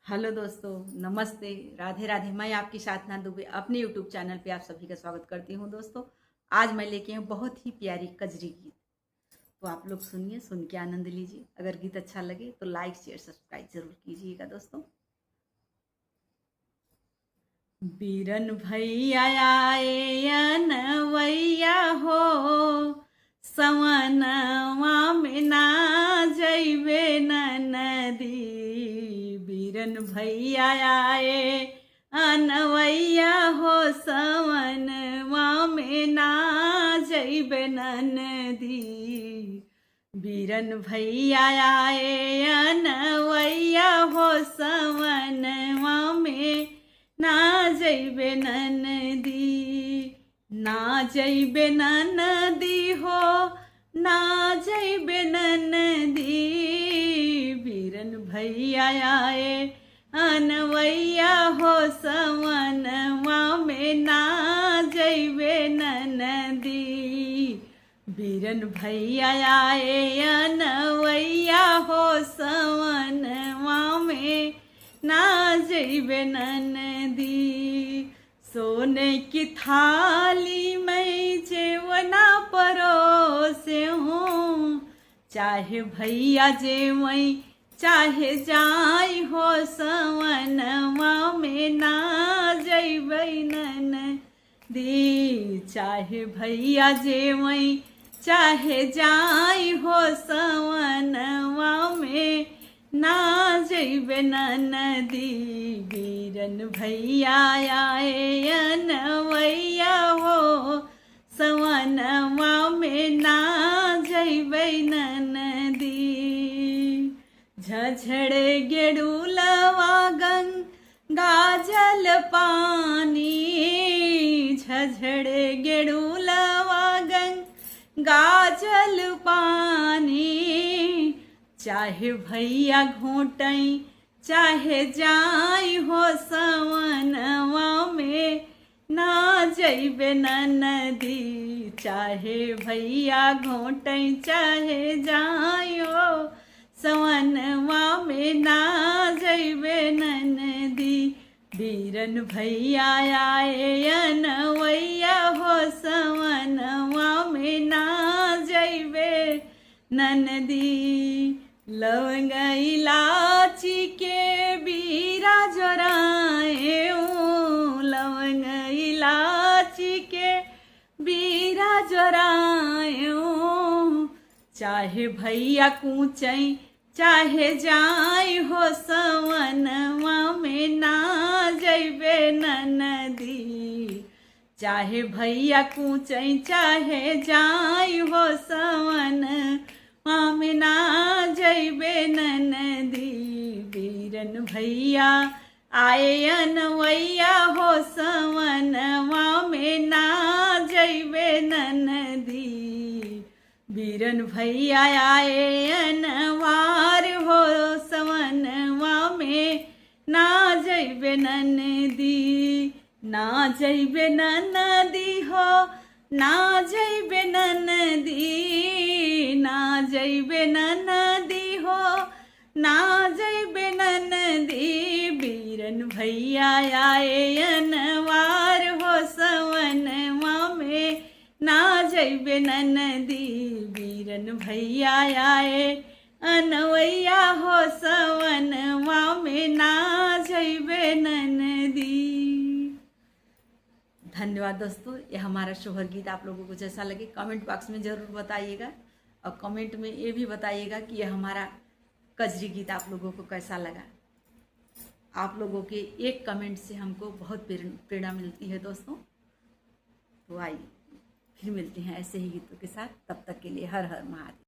Hello दोस्तों, नमस्ते, राधे राधे। मैं आपकी साधना दुबे अपने यूट्यूब चैनल पे आप सभी का स्वागत करती हूँ। दोस्तों, आज मैं लेके हूँ बहुत ही प्यारी कजरी गीत। तो आप लोग सुनिए, सुन के आनंद लीजिए। अगर गीत अच्छा लगे तो लाइक शेयर सब्सक्राइब जरूर कीजिएगा। दोस्तों, बीरन भैया आए अनवैया हो, सवनवा में ना जैबे नदी। बीरन भैया आए अनवैया हो, सवनवा में ना जैबे नदी। बीरन भैया आए अनवैया हो, सवनवा में ना जैबे नदी। ना जैबे नदी हो, ना जैबे नदी। बीरन भैया आए अनवैया हो, सवनवा में ना जैबे नदी। बीरन भैया आए अनवैया हो, सवनवा में ना जैबे नदी। सोने की थाली में जेवना परोसे हूँ, चाहे भैया जेवई चाहे जाई हो, सवनवा में ना जैबै नदी। चाहे भैया जेवई चाहे जाई हो, सवनवा में ना जैबे नदी। बीरन भैया आए अनवैया हो, सवनवा में ना जैबे नदी। झझड़े गेड़ुलवा गंगा जल पानी, झझड़े गेड़ुलवा गंगा जल पानी। चाहे भैया घोटई चाहे जाई हो, सवनवा में ना जैबे नदी। चाहे भैया घोटई चाहे जाई हो, सवनवा में ना जैबे नदी। बीरन भैया आए अनवैया हो, सवनवा में ना जैबे नदी। लवंग इलाची के बीरा जोराए, लवंग इलाची के बीरा जोराए। चाहे भैया कूचई चाहे जाई हो, सवनवा में ना जैबे नदी। चाहे भैया कूचई चाहे जाई हो, सवनवा में ना जैबे नदी। बीरन भैया आए अनवैया हो, सवनवा में ना जैबे नदी। बीरन भैया आए अनवार हो, सवनवा में ना जैबे नदी। ना जैबे नदी हो, ना जैबे नदी। ना जैबे नदी हो, ना जैबे नदी। बीरन भैया आए अनवार हो, सवनवा में ना जैबे नदी। बीरन भैया आए अनवैया हो, सवनवा में ना जैबे नदी। धन्यवाद दोस्तों। ये हमारा शोहर गीत आप लोगों को जैसा लगे कमेंट बॉक्स में ज़रूर बताइएगा, और कमेंट में ये भी बताइएगा कि ये हमारा कजरी गीत आप लोगों को कैसा लगा। आप लोगों के एक कमेंट से हमको बहुत प्रेरणा मिलती है दोस्तों। तो आइए फिर मिलते हैं ऐसे ही गीतों के साथ। तब तक के लिए हर हर महादेव।